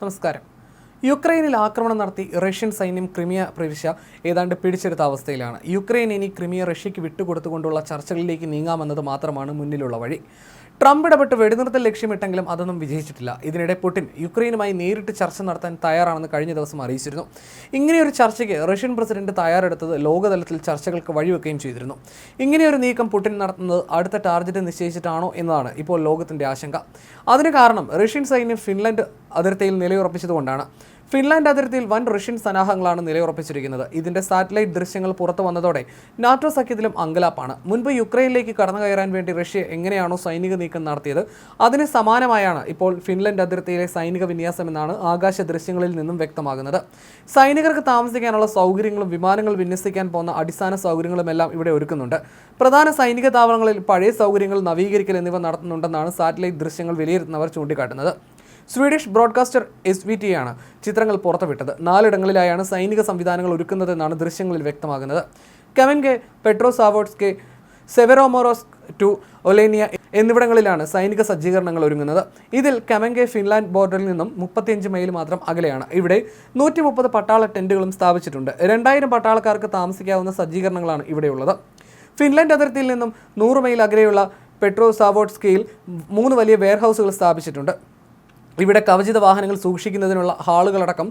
നമസ്കാരം. യുക്രൈനിൽ ആക്രമണം നടത്തി റഷ്യൻ സൈന്യം ക്രിമിയ പ്രവിശ്യ ഏതാണ്ട് പിടിച്ചെടുത്ത അവസ്ഥയിലാണ്. യുക്രൈൻ ഇനി ക്രിമിയ റഷ്യയ്ക്ക് വിട്ടുകൊടുത്തുകൊണ്ടുള്ള ചർച്ചകളിലേക്ക് നീങ്ങാമെന്നത് മാത്രമാണ് മുന്നിലുള്ള വഴി. ട്രംപ് ഇടപെട്ട് വെടിനിർത്തൽ ലക്ഷ്യമിട്ടെങ്കിലും അതൊന്നും വിജയിച്ചിട്ടില്ല. ഇതിനിടെ പുടിൻ യുക്രൈനുമായി നേരിട്ട് ചർച്ച നടത്താൻ തയ്യാറാണെന്ന് കഴിഞ്ഞ ദിവസം അറിയിച്ചിരുന്നു. ഇങ്ങനെയൊരു ചർച്ചയ്ക്ക് റഷ്യൻ പ്രസിഡന്റ് തയ്യാറെടുത്തത് ലോകതലത്തിൽ ചർച്ചകൾക്ക് വഴിവെക്കുകയും ചെയ്തിരുന്നു. ഇങ്ങനെയൊരു നീക്കം പുടിൻ നടത്തുന്നത് അടുത്ത ടാർഗറ്റ് നിശ്ചയിച്ചിട്ടാണോ എന്നതാണ് ഇപ്പോൾ ലോകത്തിന്റെ ആശങ്ക. അതിന് കാരണം റഷ്യൻ സൈന്യം ഫിൻലൻഡ് അതിർത്തിയിൽ നിലയുറപ്പിച്ചതുകൊണ്ടാണ്. ഫിൻലാൻഡ് അതിർത്തിയിൽ വൻ റഷ്യൻ സന്നാഹങ്ങളാണ് നിലയുറപ്പിച്ചിരിക്കുന്നത്. ഇതിന്റെ സാറ്റലൈറ്റ് ദൃശ്യങ്ങൾ പുറത്തു വന്നതോടെ നാറ്റോ സഖ്യത്തിലും അങ്കലാപ്പാണ്. മുൻപ് യുക്രൈനിലേക്ക് കടന്നു കയറാൻ വേണ്ടി റഷ്യ എങ്ങനെയാണോ സൈനിക നീക്കം നടത്തിയത് അതിന് സമാനമായാണ് ഇപ്പോൾ ഫിൻലൻഡ് അതിർത്തിയിലെ സൈനിക വിന്യാസമെന്നാണ് ആകാശ ദൃശ്യങ്ങളിൽ നിന്നും വ്യക്തമാകുന്നത്. സൈനികർക്ക് താമസിക്കാനുള്ള സൗകര്യങ്ങളും വിമാനങ്ങൾ വിന്യസിക്കാൻ പോകുന്ന അടിസ്ഥാന സൗകര്യങ്ങളുമെല്ലാം ഇവിടെ ഒരുക്കുന്നുണ്ട്. പ്രധാന സൈനിക താവളങ്ങളിൽ പഴയ സൗകര്യങ്ങൾ നവീകരിക്കൽ എന്നിവ നടത്തുന്നുണ്ടെന്നാണ് സാറ്റലൈറ്റ് ദൃശ്യങ്ങൾ വിലയിരുത്തുന്നവർ ചൂണ്ടിക്കാട്ടുന്നത്. സ്വീഡിഷ് ബ്രോഡ്കാസ്റ്റർ SVT ആണ് ചിത്രങ്ങൾ പുറത്തുവിട്ടത്. 4 ഇടങ്ങളിലായാണ് സൈനിക സംവിധാനങ്ങൾ ഒരുക്കുന്നതെന്നാണ് ദൃശ്യങ്ങളിൽ വ്യക്തമാകുന്നത്. കെമൻഗെ, പെട്രോസാവോഡ്സ്കെ, സെവെറോമോറോസ്ക് ടു ഒലേനിയ എന്നിവിടങ്ങളിലാണ് സൈനിക സജ്ജീകരണങ്ങൾ ഒരുങ്ങുന്നത്. ഇതിൽ കെമൻഗെ ഫിൻലാൻഡ് ബോർഡറിൽ നിന്നും 35 മൈൽ മാത്രം അകലെയാണ്. ഇവിടെ 130 പട്ടാള ടെന്റുകളും സ്ഥാപിച്ചിട്ടുണ്ട്. 2000 പട്ടാളക്കാർക്ക് താമസിക്കാവുന്ന സജ്ജീകരണങ്ങളാണ് ഇവിടെയുള്ളത്. ഫിൻലാൻഡ് അതിർത്തിയിൽ നിന്നും 100 മൈൽ അകലെയുള്ള പെട്രോസാവോഡ്സ്കയിൽ 3 വലിയ വെയർഹൗസുകൾ സ്ഥാപിച്ചിട്ടുണ്ട്. ഇവിടെ കവചിത വാഹനങ്ങൾ സൂക്ഷിക്കുന്നതിനുള്ള ഹാളുകളടക്കം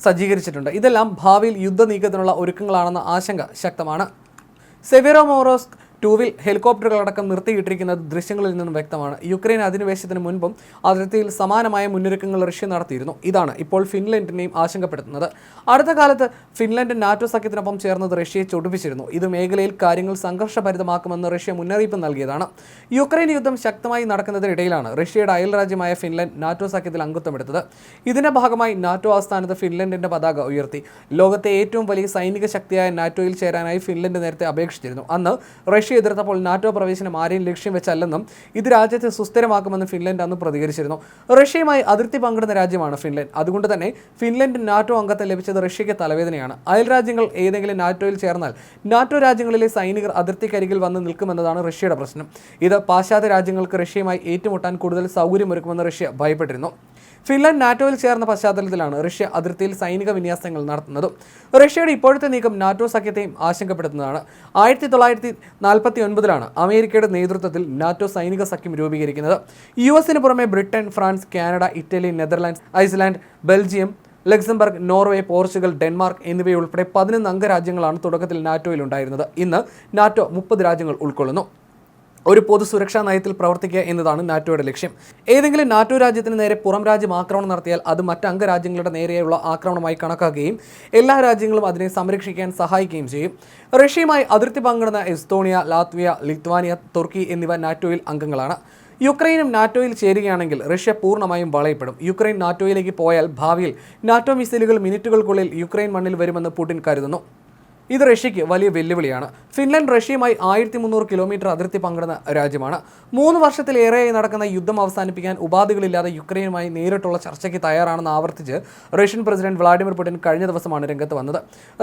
സജ്ജീകരിച്ചിട്ടുണ്ട്. ഇതെല്ലാം ഭാവിയിൽ യുദ്ധനീക്കത്തിനുള്ള ഒരുക്കങ്ങളാണെന്ന ആശങ്ക ശക്തമാണ്. സെവെറോമോറോസ്ക് 2-വിൽ ഹെലികോപ്റ്ററുകളടക്കം നിർത്തിയിട്ടിരിക്കുന്നത് ദൃശ്യങ്ങളിൽ നിന്നും വ്യക്തമാണ്. യുക്രൈൻ അധിനിവേശത്തിന് മുൻപും അതിർത്തിയിൽ സമാനമായ മുന്നൊരുക്കങ്ങൾ റഷ്യ നടത്തിയിരുന്നു. ഇതാണ് ഇപ്പോൾ ഫിൻലൻഡിനെയും ആശങ്കപ്പെടുത്തുന്നത്. അടുത്ത കാലത്ത് ഫിൻലൻഡ് നാറ്റോ സഖ്യത്തിനൊപ്പം ചേർന്നത് റഷ്യയെ ചൊടിപ്പിച്ചിരുന്നു. ഇത് മേഖലയിൽ കാര്യങ്ങൾ സംഘർഷഭരിതമാക്കുമെന്ന് റഷ്യ മുന്നറിയിപ്പ് നൽകിയതാണ്. യുക്രൈൻ യുദ്ധം ശക്തമായി നടക്കുന്നതിനിടയിലാണ് റഷ്യയുടെ അയൽരാജ്യമായ ഫിൻലൻഡ് നാറ്റോ സഖ്യത്തിൽ അംഗത്വമെടുത്തത്. ഇതിന്റെ ഭാഗമായി നാറ്റോ ആസ്ഥാനത്ത് ഫിൻലൻഡിന്റെ പതാക ഉയർത്തി. ലോകത്തെ ഏറ്റവും വലിയ സൈനിക ശക്തിയായ നാറ്റോയിൽ ചേരാനായി ഫിൻലൻഡ് നേരത്തെ അപേക്ഷിച്ചിരുന്നു. അന്ന് റഷ്യ എതിർത്തപ്പോൾ നാറ്റോ പ്രവേശനം ആരെയും ലക്ഷ്യം വെച്ചല്ലെന്നും ഇത് രാജ്യത്തെ സുസ്ഥിരമാക്കുമെന്ന് ഫിൻലൻഡ് അന്ന് പ്രതികരിച്ചിരുന്നു. റഷ്യയുമായി അതിർത്തി പങ്കിടുന്ന രാജ്യമാണ് ഫിൻലൻഡ്. അതുകൊണ്ട് തന്നെ ഫിൻലൻഡ് നാറ്റോ അംഗത്വം ലഭിച്ചത് റഷ്യയ്ക്ക് തലവേദനയാണ്. അയൽരാജ്യങ്ങൾ ഏതെങ്കിലും നാറ്റോയിൽ ചേർന്നാൽ നാറ്റോ രാജ്യങ്ങളിലെ സൈനികർ അതിർത്തിക്കരികിൽ വന്ന് നിൽക്കുമെന്നതാണ് റഷ്യയുടെ പ്രശ്നം. ഇത് പാശ്ചാത്യ രാജ്യങ്ങൾക്ക് റഷ്യയുമായി ഏറ്റുമുട്ടാൻ കൂടുതൽ സൗകര്യമൊരുക്കുമെന്ന് റഷ്യ ഭയപ്പെട്ടിരുന്നു. ഫിൻലൻഡ് നാറ്റോയിൽ ചേർന്ന പശ്ചാത്തലത്തിലാണ് റഷ്യ അതിർത്തിയിൽ സൈനിക വിന്യാസങ്ങൾ നടത്തുന്നത്. റഷ്യയുടെ ഇപ്പോഴത്തെ നീക്കം നാറ്റോ സഖ്യത്തെയും ആശങ്കപ്പെടുത്തുന്നതാണ്. 1949 അമേരിക്കയുടെ നേതൃത്വത്തിൽ നാറ്റോ സൈനിക സഖ്യം രൂപീകരിക്കുന്നത്. US പുറമെ Britain, France, Canada, Italy, Netherlands, Iceland, Belgium, Luxembourg, Norway, Portugal, Denmark എന്നിവയുൾപ്പെടെ 11 അംഗരാജ്യങ്ങളാണ് തുടക്കത്തിൽ നാറ്റോയിൽ ഉണ്ടായിരുന്നത്. ഇന്ന് നാറ്റോ 30 രാജ്യങ്ങൾ ഉൾക്കൊള്ളുന്നു. ഒരു പൊതു സുരക്ഷാ നയത്തിൽ പ്രവർത്തിക്കുക എന്നതാണ് നാറ്റോയുടെ ലക്ഷ്യം. ഏതെങ്കിലും നാറ്റോ രാജ്യത്തിന് നേരെ പുറം രാജ്യം ആക്രമണം നടത്തിയാൽ അത് മറ്റ് അംഗരാജ്യങ്ങളുടെ നേരെയുള്ള ആക്രമണമായി കണക്കാക്കുകയും എല്ലാ രാജ്യങ്ങളും അതിനെ സംരക്ഷിക്കാൻ സഹായിക്കുകയും ചെയ്യും. റഷ്യയുമായി അതിർത്തി പങ്കിടുന്ന എസ്തോണിയ, ലാത്വിയ, ലിത്വാനിയ, തുർക്കി എന്നിവ നാറ്റോയിൽ അംഗങ്ങളാണ്. യുക്രൈനും നാറ്റോയിൽ ചേരുകയാണെങ്കിൽ റഷ്യ പൂർണ്ണമായും വളയപ്പെടും. യുക്രൈൻ നാറ്റോയിലേക്ക് പോയാൽ ഭാവിയിൽ നാറ്റോ മിസൈലുകൾ മിനിറ്റുകൾക്കുള്ളിൽ യുക്രൈൻ മണ്ണിൽ വരുമെന്ന് പുടിൻ കരുതുന്നു. ഇത് റഷ്യയ്ക്ക് വലിയ വെല്ലുവിളിയാണ്. ഫിൻലൻഡ് റഷ്യയുമായി 1300 കിലോമീറ്റർ അതിർത്തി പങ്കിടുന്ന രാജ്യമാണ്. 3 വർഷത്തിലേറെയായി നടക്കുന്ന യുദ്ധം അവസാനിപ്പിക്കാൻ ഉപാധികളില്ലാതെ യുക്രൈനുമായി നേരിട്ടുള്ള ചർച്ചയ്ക്ക് തയ്യാറാണെന്ന് ആവർത്തിച്ച് റഷ്യൻ പ്രസിഡന്റ് വ്ളാഡിമിർ പുടിൻ കഴിഞ്ഞ ദിവസമാണ് രംഗത്ത് വന്നത്.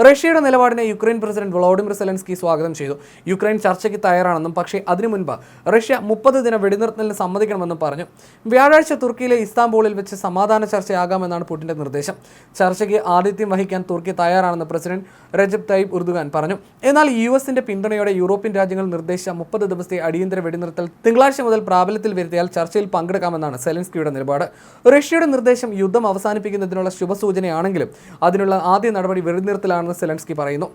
റഷ്യയുടെ നിലപാടിനെ യുക്രൈൻ പ്രസിഡന്റ് വോളോഡിമിർ സെലൻസ്കി സ്വാഗതം ചെയ്തു. യുക്രൈൻ ചർച്ചയ്ക്ക് തയ്യാറാണെന്നും പക്ഷേ അതിനു മുൻപ് റഷ്യ 30 ദിന വെടിനിർത്തലിന് സമ്മതിക്കണമെന്നും പറഞ്ഞു. വ്യാഴാഴ്ച തുർക്കിയിലെ ഇസ്താംബൂളിൽ വെച്ച് സമാധാന ചർച്ചയാകാമെന്നാണ് പുടിന്റെ നിർദ്ദേശം. ചർച്ചയ്ക്ക് ആതിഥ്യം വഹിക്കാൻ തുർക്കി തയ്യാറാണെന്ന് പ്രസിഡന്റ് റെജപ് തയ്യിപ് എർദോഗൻ പറഞ്ഞു. എന്നാൽ US പിന്തുണയോടെ യൂറോപ്യൻ രാജ്യങ്ങൾ നിർദ്ദേശിച്ച 30 ദിവസത്തെ അടിയന്തര വെടിനിർത്തൽ തിങ്കളാഴ്ച മുതൽ പ്രാബല്യത്തിൽ വരുത്തിയാൽ ചർച്ചയിൽ പങ്കെടുക്കാമെന്നാണ് സെലൻസ്കിയുടെ നിലപാട്. റഷ്യയുടെ നിർദ്ദേശം യുദ്ധം അവസാനിപ്പിക്കുന്നതിനുള്ള ശുഭസൂചനയാണെങ്കിലും അതിനുള്ള ആദ്യ നടപടി വെടിനിർത്തലാണെന്ന് സെലൻസ്കി പറയുന്നു.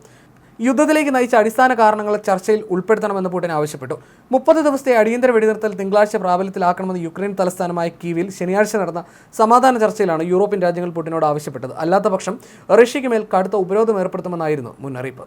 യുദ്ധത്തിലേക്ക് നയിച്ച അടിസ്ഥാന കാരണങ്ങൾ ചർച്ചയിൽ ഉൾപ്പെടുത്തണമെന്ന് പുടിൻ ആവശ്യപ്പെട്ടു. 30 ദിവസത്തെ അടിയന്തര വെടിനിർത്തൽ തിങ്കളാഴ്ച പ്രാബല്യത്തിലാക്കണമെന്ന് യുക്രൈൻ തലസ്ഥാനമായ കീവിൽ ശനിയാഴ്ച നടന്ന സമാധാന ചർച്ചയിലാണ് യൂറോപ്യൻ രാജ്യങ്ങൾ പുടിനോട് ആവശ്യപ്പെട്ടത്. അല്ലാത്തപക്ഷം റഷ്യയ്ക്ക് മേൽ കടുത്ത ഉപരോധം ഏർപ്പെടുത്തുമെന്നായിരുന്നു മുന്നറിയിപ്പ്.